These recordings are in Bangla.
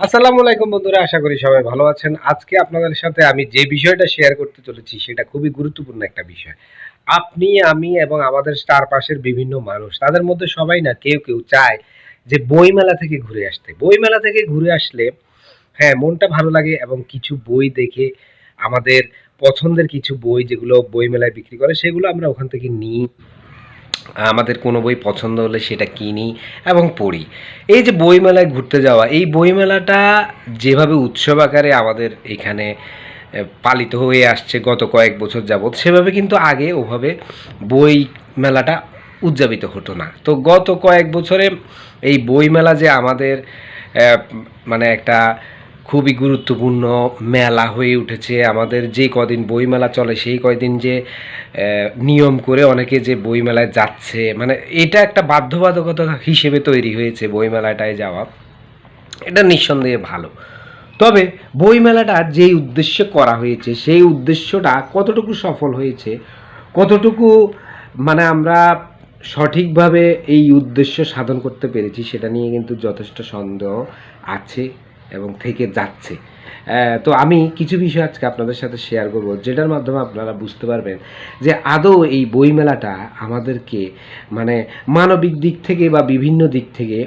আসসালামু আলাইকুম বন্ধুরা, আশা করি সবাই ভালো আছেন। আজকে আপনাদের সাথে আমি যে বিষয়টা শেয়ার করতে চলেছি সেটা খুবই গুরুত্বপূর্ণ একটা বিষয়। আপনি, আমি এবং আমাদের চারপাশের বিভিন্ন মানুষ তাদের মধ্যে সবাই না কেউ চায় যে বইমেলা থেকে ঘুরে আসতে। বইমেলা থেকে ঘুরে আসলে হ্যাঁ, মনটা ভালো লাগে এবং কিছু বই দেখে আমাদের পছন্দের কিছু বই যেগুলো বইমেলায় বিক্রি করে সেগুলো আমরা ওখান থেকে নিই। আমাদের কোনো বই পছন্দ হলে সেটা কিনি এবং পড়ি। এই যে বইমেলায় ঘুরতে যাওয়া, এই বইমেলাটা যেভাবে উৎসব আকারে আমাদের এখানে পালিত হয়ে আসছে গত কয়েক বছর যাবৎ, সেভাবে কিন্তু আগে ওভাবে বই মেলাটা উদযাপিত হতো না। তো গত কয়েক বছরে এই বইমেলা যে আমাদের আহ, মানে একটা খুবই গুরুত্বপূর্ণ মেলা হয়ে উঠেছে। আমাদের যে কদিন বইমেলা চলে সেই কয়দিন যে নিয়ম করে অনেকে যে বইমেলায় যাচ্ছে, মানে এটা একটা বাধ্যবাধকতা হিসেবে তৈরি হয়েছে বইমেলাটায় যাওয়া। এটা নিঃসন্দেহে ভালো। তবে বইমেলাটা যেই উদ্দেশ্যে করা হয়েছে সেই উদ্দেশ্যটা কতটুকু সফল হয়েছে, কতটুকু মানে আমরা সঠিকভাবে এই উদ্দেশ্য সাধন করতে পেরেছি সেটা নিয়ে কিন্তু যথেষ্ট সন্দেহ আছে এবং থেকে যাচ্ছে। তো আমি কিছু বিষয় আজকে আপনাদের সাথে শেয়ার করব যেটার মাধ্যমে আপনারা বুঝতে পারবেন যে আদৌ এই বইমেলাটা আমাদেরকে মানে মানবিক দিক থেকে বা বিভিন্ন দিক থেকে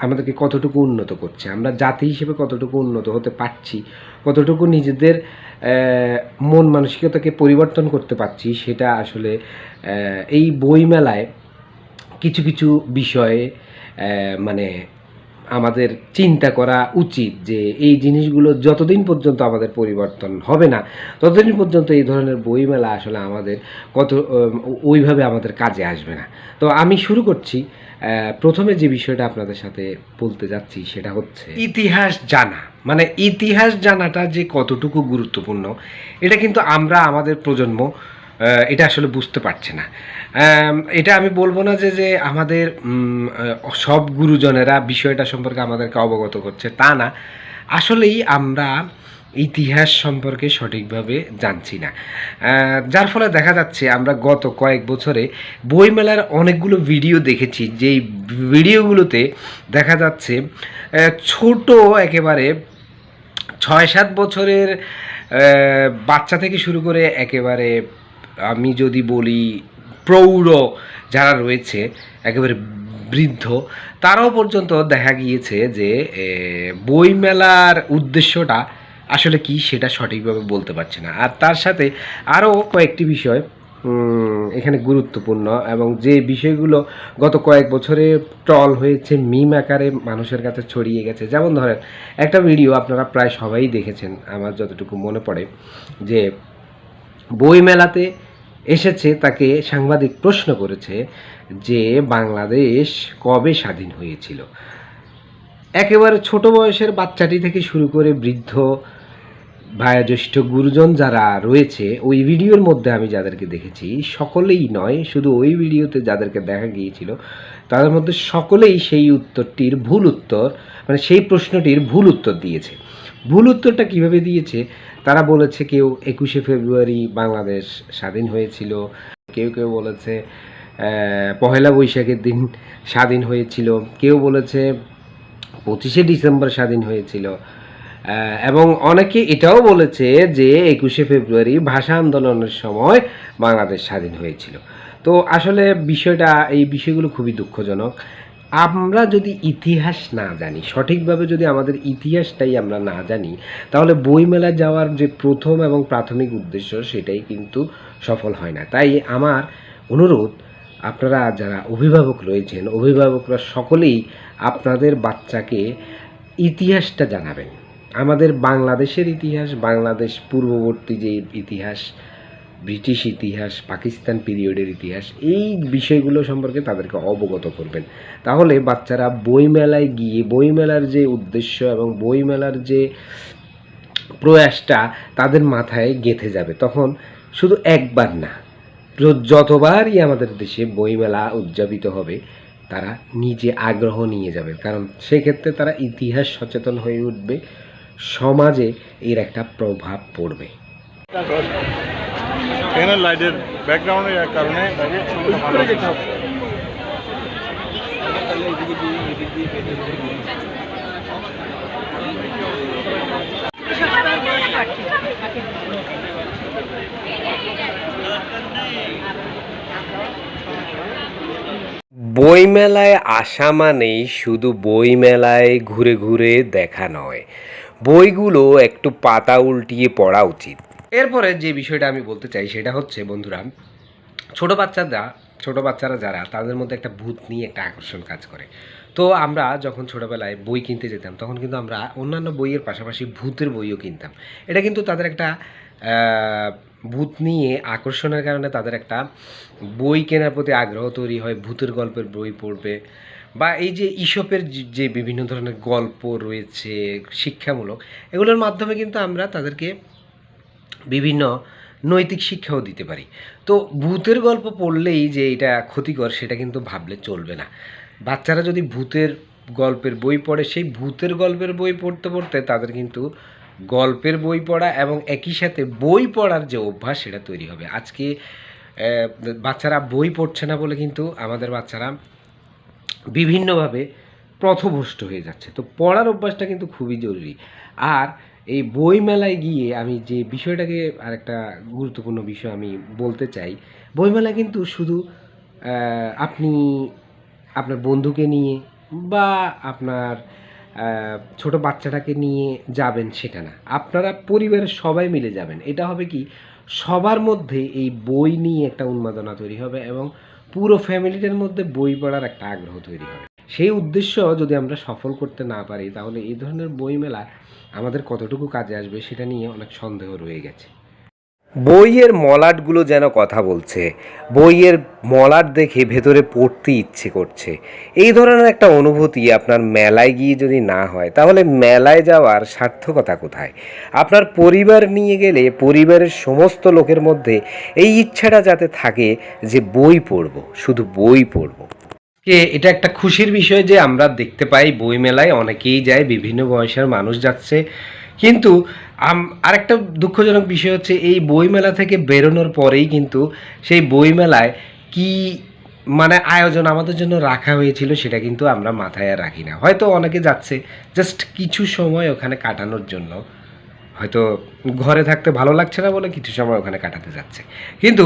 আমাদেরকে কতটুকু উন্নত করছে, আমরা জাতি হিসেবে কতটুকু উন্নত হতে পারছি, কতটুকু নিজেদের মন মানসিকতাকে পরিবর্তন করতে পারছি, সেটা আসলে এই বইমেলায় কিছু বিষয়ে মানে আমাদের চিন্তা করা উচিত যে এই জিনিসগুলো যতদিন পর্যন্ত আমাদের পরিবর্তন হবে না ততদিন পর্যন্ত এই ধরনের বইমেলা আসলে আমাদের ওইভাবে আমাদের কাজে আসবে না। তো আমি শুরু করছি। প্রথমে যে বিষয়টা আপনাদের সাথে বলতে যাচ্ছি সেটা হচ্ছে ইতিহাস জানা। মানে ইতিহাস জানাটা যে কতটুকু গুরুত্বপূর্ণ এটা কিন্তু আমরা আমাদের প্রজন্ম এটা আসলে বুঝতে পারছে না। এটা আমি বলবো না যে আমাদের সব গুরুজনেরা বিষয়টা সম্পর্কে আমাদেরকে অবগত করছে, তা না। আসলেই আমরা ইতিহাস সম্পর্কে সঠিকভাবে জানছি না। যার ফলে দেখা যাচ্ছে আমরা গত কয়েক বছরে বইমেলার অনেকগুলো ভিডিও দেখেছি, যেই ভিডিওগুলোতে দেখা যাচ্ছে ছোট একেবারে ৬-৭ বছরের বাচ্চা থেকে শুরু করে একেবারে আমি যদি বলি প্রৌঢ় যারা রয়েছে, একেবারে বৃদ্ধ, তারাও পর্যন্ত দেখা গিয়েছে যে বইমেলার উদ্দেশ্যটা আসলে কি সেটা সঠিকভাবে বলতে পারছে না। আর তার সাথে আরও কয়েকটি বিষয় এখানে গুরুত্বপূর্ণ এবং যে বিষয়গুলো গত কয়েক বছরে ট্রল হয়েছে, মিম আকারে মানুষের কাছে ছড়িয়ে গেছে। যেমন ধরেন একটা ভিডিও আপনারা প্রায় সবাই দেখেছেন, আমার যতটুকু মনে পড়ে, যে বইমেলাতে এসেছে তাকে সাংবাদিক প্রশ্ন করেছে যে বাংলাদেশ কবে স্বাধীন হয়েছিল। একেবারে ছোট বয়সের বাচ্চাটি থেকে শুরু করে বৃদ্ধ ভায়োজ্যেষ্ঠ গুরুজন যারা রয়েছে ওই ভিডিওর মধ্যে আমি যাদেরকে দেখেছি সকলেই নয়, শুধু ওই ভিডিওতে যাদেরকে দেখা গিয়েছিল তাদের মধ্যে সকলেই সেই উত্তরটির ভুল উত্তর, মানে সেই প্রশ্নটির ভুল উত্তর দিয়েছে। ভুল উত্তরটা কিভাবে দিয়েছে তারা বলেছে, কেউ ২১শে ফেব্রুয়ারি বাংলাদেশ স্বাধীন হয়েছিল, কেউ বলেছে পহেলা বৈশাখের দিন স্বাধীন হয়েছিল, কেউ বলেছে ২৫শে ডিসেম্বর স্বাধীন হয়েছিল, এবং অনেকে এটাও বলেছে যে ২১শে ফেব্রুয়ারি ভাষা আন্দোলনের সময় বাংলাদেশ স্বাধীন হয়েছিল। তো আসলে বিষয়টা, এই বিষয়গুলো খুবই দুঃখজনক। আমরা যদি ইতিহাস না জানি, সঠিকভাবে যদি আমাদের ইতিহাসটাই আমরা না জানি, তাহলে বইমেলা যাওয়ার যে প্রথম এবং প্রাথমিক উদ্দেশ্য সেটাই কিন্তু সফল হয় না। তাই আমার অনুরোধ, আপনারা যারা অভিভাবক রয়েছেন, অভিভাবকরা সকলেই আপনাদের বাচ্চাকে ইতিহাসটা জানাবেন। আমাদের বাংলাদেশের ইতিহাস, বাংলাদেশ পূর্ববর্তী যে ইতিহাস, ব্রিটিশ ইতিহাস, পাকিস্তান পিরিয়ডের ইতিহাস, এই বিষয়গুলো সম্পর্কে তাদেরকে অবগত করবেন। তাহলে বাচ্চারা বইমেলায় গিয়ে বইমেলার যে উদ্দেশ্য এবং বইমেলার যে প্রয়াসটা তাদের মাথায় গেঁথে যাবে। তখন শুধু একবার না, যতবারই আমাদের দেশে বইমেলা উদযাপিত হবে তারা নিজে আগ্রহ নিয়ে যাবে, কারণ সেক্ষেত্রে তারা ইতিহাস সচেতন হয়ে উঠবে, সমাজে এর একটা প্রভাব পড়বে। এখানে লাইটের ব্যাকগ্রাউন্ডের কারণে বইমেলায় আসা মানেই শুধু বইমেলায় ঘুরে ঘুরে দেখা নয়, বইগুলো একটু পাতা উল্টিয়ে পড়া উচিত। এরপরে যে বিষয়টা আমি বলতে চাই সেটা হচ্ছে বন্ধুরা, ছোট বাচ্চারা ছোট বাচ্চারা যারা, তাদের মধ্যে একটা ভূত নিয়ে একটা আকর্ষণ কাজ করে। তো আমরা যখন ছোটবেলায় বই কিনতে যেতাম তখন কিন্তু আমরা অন্যান্য বইয়ের পাশাপাশি ভূতের বইও কিনতাম। এটা কিন্তু তাদের একটা ভূত নিয়ে আকর্ষণের কারণে তাদের একটা বই কেনার প্রতি আগ্রহ তৈরি হয়, ভূতের গল্পের বই পড়বে। বা এই যে ঈশপের যে বিভিন্ন ধরনের গল্প রয়েছে শিক্ষামূলক, এগুলোর মাধ্যমে কিন্তু আমরা তাদেরকে বিভিন্ন নৈতিক শিক্ষাও দিতে পারি। তো ভূতের গল্প পড়লেই যে এটা ক্ষতিকর সেটা কিন্তু ভাবলে চলবে না। বাচ্চারা যদি ভূতের গল্পের বই পড়ে, সেই ভূতের গল্পের বই পড়তে পড়তে তাদের কিন্তু গল্পের বই পড়া এবং একই সাথে বই পড়ার যে অভ্যাস সেটা তৈরি হবে। আজকে বাচ্চারা বই পড়ছে না বলে কিন্তু আমাদের বাচ্চারা বিভিন্নভাবে পথভ্রষ্ট হয়ে যাচ্ছে। তো পড়ার অভ্যাসটা কিন্তু খুবই জরুরি। আর এই বই মেলায় গিয়ে আমি যে বিষয়টাকে আরেকটা গুরুত্বপূর্ণ বিষয় আমি বলতে চাই, বইমেলায় কিন্তু শুধু আপনি আপনার বন্ধুকে নিয়ে বা আপনার ছোট বাচ্চাটাকে নিয়ে যাবেন সেটা না। আপনারা পরিবারের সবাই মিলে যাবেন। এটা হবে কি, সবার মধ্যে এই বই নিয়ে একটা উন্মাদনা তৈরি হবে এবং পুরো ফ্যামিলিটার মধ্যে বই পড়ার একটা আগ্রহ তৈরি হবে। সেই উদ্দেশ্য যদি আমরা সফল করতে না পারি তাহলে এই ধরনের বইমেলা আমাদের কতটুকু কাজে আসবে সেটা নিয়ে অনেক সন্দেহ রয়ে গেছে। বইয়ের মলাটগুলো যেন কথা বলছে, বইয়ের মলাট দেখে ভেতরে পড়তে ইচ্ছে করছে। এই ধরনের একটা অনুভূতি আপনার মেলায় গিয়ে যদি না হয় তাহলে মেলায় যাওয়ার সার্থকতা কোথায়? আপনার পরিবার নিয়ে গেলে পরিবারের সমস্ত লোকের মধ্যে এই ইচ্ছাটা যাতে থাকে যে বই পড়ব, শুধু বই পড়ব। এটা একটা খুশির বিষয় যে আমরা দেখতে পাই বই মেলায় অনেকেই যায়, বিভিন্ন বয়সের মানুষ যাচ্ছে। কিন্তু আরেকটা দুঃখজনক বিষয় হচ্ছে এই বইমেলা থেকে বেরোনোর পরেই কিন্তু সেই বইমেলায় কি মানে আয়োজন আমাদের জন্য রাখা হয়েছিল সেটা কিন্তু আমরা মাথায় আর রাখি না। হয়তো অনেকে যাচ্ছে জাস্ট কিছু সময় ওখানে কাটানোর জন্য, হয়তো ঘরে থাকতে ভালো লাগছে না বলে কিছু সময় ওখানে কাটাতে যাচ্ছে। কিন্তু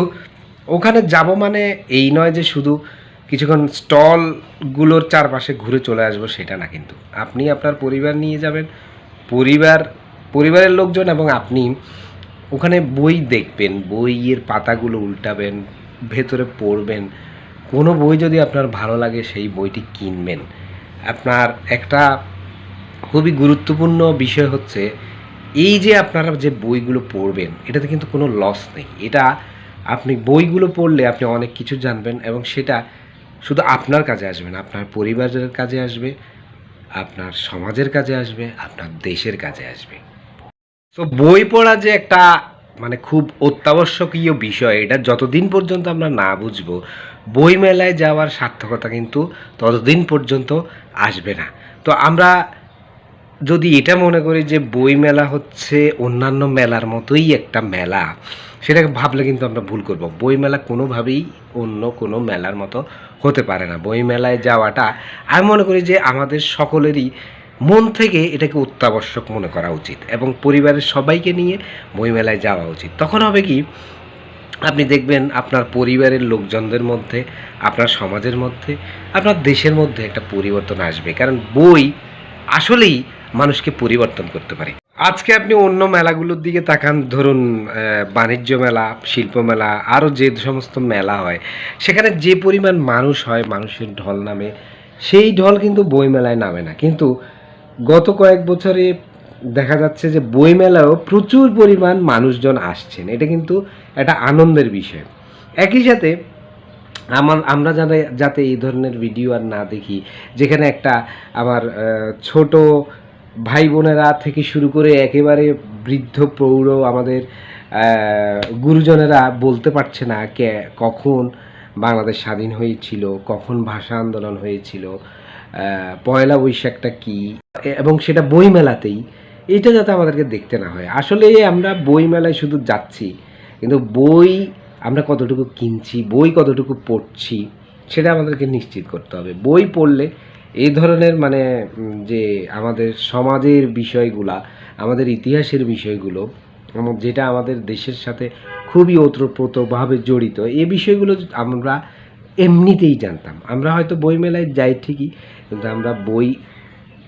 ওখানে যাব মানে এই নয় যে শুধু কিছুক্ষণ স্টলগুলোর চারপাশে ঘুরে চলে আসবো সেটা না। কিন্তু আপনি আপনার পরিবার নিয়ে যাবেন, পরিবারের লোকজন এবং আপনি ওখানে বই দেখবেন, বইয়ের পাতাগুলো উল্টাবেন, ভেতরে পড়বেন। কোনো বই যদি আপনার ভালো লাগে সেই বইটি কিনবেন। আপনার একটা খুবই গুরুত্বপূর্ণ বিষয় হচ্ছে এই যে আপনারা যে বইগুলো পড়বেন এটাতে কিন্তু কোনো লস নেই। এটা আপনি বইগুলো পড়লে আপনি অনেক কিছু জানবেন এবং সেটা শুধু আপনার কাজে আসবে না, আপনার পরিবারের কাজে আসবে, আপনার সমাজের কাজে আসবে, আপনার দেশের কাজে আসবে। তো বই পড়া যে একটা মানে খুব অত্যাবশ্যকীয় বিষয়, এটা যতদিন পর্যন্ত আমরা না বুঝবো বই মেলায় যাওয়ার সার্থকতা কিন্তু ততদিন পর্যন্ত আসবে না। তো আমরা যদি এটা মনে করি যে বই মেলা হচ্ছে অন্যান্য মেলার মতোই একটা মেলা, সেটাকে ভাবলে কিন্তু আমরা ভুল করব। বই মেলা কোনোভাবেই অন্য কোনো মেলার মতো হতে পারে না। বই মেলায় যাওয়াটা আমি মনে করি যে আমাদের সকলেরই মন থেকে এটাকে অত্যাবশ্যক মনে করা উচিত এবং পরিবারের সবাইকে নিয়ে বইমেলায় যাওয়া উচিত। তখন হবে কি, আপনি দেখবেন আপনার পরিবারের লোকজনদের মধ্যে, আপনার সমাজের মধ্যে, আপনার দেশের মধ্যে একটা পরিবর্তন আসবে। কারণ বই আসলেই মানুষকে পরিবর্তন করতে পারে। আজকে আপনি অন্য মেলাগুলোর দিকে তাকান, ধরুন বাণিজ্য মেলা, শিল্প মেলা, আরও যে সমস্ত মেলা হয় সেখানে যে পরিমাণ মানুষ হয়, মানুষের ঢল নামে, সেই ঢল কিন্তু বই মেলায় নামে না। কিন্তু গত কয়েক বছরে দেখা যাচ্ছে যে বইমেলায়ও প্রচুর পরিমাণ মানুষজন আসছেন। এটা কিন্তু একটা আনন্দের বিষয়। একই সাথে আমরা যাতে এই ধরনের ভিডিও আর না দেখি, যেখানে একটা আমার ছোট ভাই বোনেরা থেকে শুরু করে একেবারে বৃদ্ধ প্রৌঢ় আমাদের গুরুজনেরা বলতে পারছে না কখন বাংলাদেশ স্বাধীন হয়েছিল, কখন ভাষা আন্দোলন হয়েছিল, পয়লা বৈশাখটা কী, এবং সেটা বইমেলাতেই। এটা যাতে আমাদেরকে দেখতে না হয়। আসলে আমরা বইমেলায় শুধু যাচ্ছি, কিন্তু বই আমরা কতটুকু কিনছি, বই কতটুকু পড়ছি সেটা আমাদেরকে নিশ্চিত করতে হবে। বই পড়লে এই ধরনের মানে যে আমাদের সমাজের বিষয়গুলা, আমাদের ইতিহাসের বিষয়গুলো, যেটা আমাদের দেশের সাথে খুবই ওতপ্রোতভাবে জড়িত, এই বিষয়গুলো আমরা এমনিতেই জানতাম। আমরা হয়তো বইমেলায় যাই ঠিকই, কিন্তু আমরা বই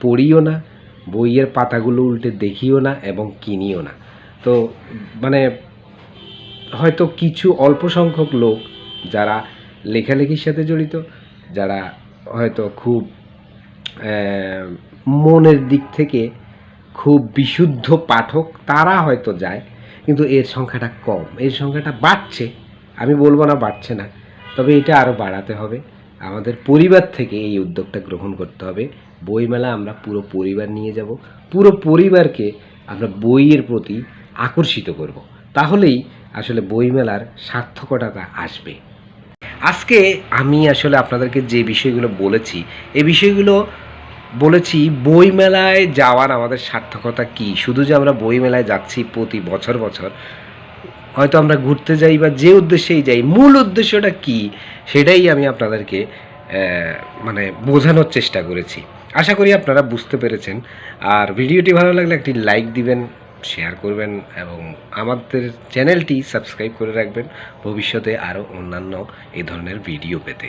পড়িও না, বইয়ের পাতাগুলো উল্টে দেখিও না এবং কিনিও না। তো মানে হয়তো কিছু অল্প সংখ্যক লোক যারা লেখালেখির সাথে জড়িত, যারা হয়তো খুব মনের দিক থেকে খুব বিশুদ্ধ পাঠক, তারা হয়তো যায়, কিন্তু এর সংখ্যাটা কম, এর সংখ্যাটা বাড়ছে, আমি বলবো না বাড়ছে না, তবে এটা আরও বাড়াতে হবে। আমাদের পরিবার থেকে এই উদ্যোগটা গ্রহণ করতে হবে। বইমেলা আমরা পুরো পরিবার নিয়ে যাব, পুরো পরিবারকে আমরা বইয়ের প্রতি আকর্ষিত করব, তাহলেই আসলে বইমেলার সার্থকতা আসবে। আজকে আমি আসলে আপনাদেরকে যে বিষয়গুলো বলেছি, এই বিষয়গুলো বলেছি বইমেলায় যাওয়ার আমাদের সার্থকতা কী। শুধু যে আমরা বইমেলায় যাচ্ছি প্রতি বছর বছর, হয়তো আমরা ঘুরতে যাই বা যে উদ্দেশ্যেই যাই, মূল উদ্দেশ্যটা কী সেটাই আমি আপনাদেরকে মানে বোঝানোর চেষ্টা করেছি। আশা করি আপনারা বুঝতে পেরেছেন। আর ভিডিওটি ভালো লাগলে একটি লাইক দিবেন, শেয়ার করবেন এবং আমাদের চ্যানেলটি সাবস্ক্রাইব করে রাখবেন ভবিষ্যতে আরও অন্যান্য এই ধরনের ভিডিও পেতে।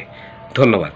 ধন্যবাদ।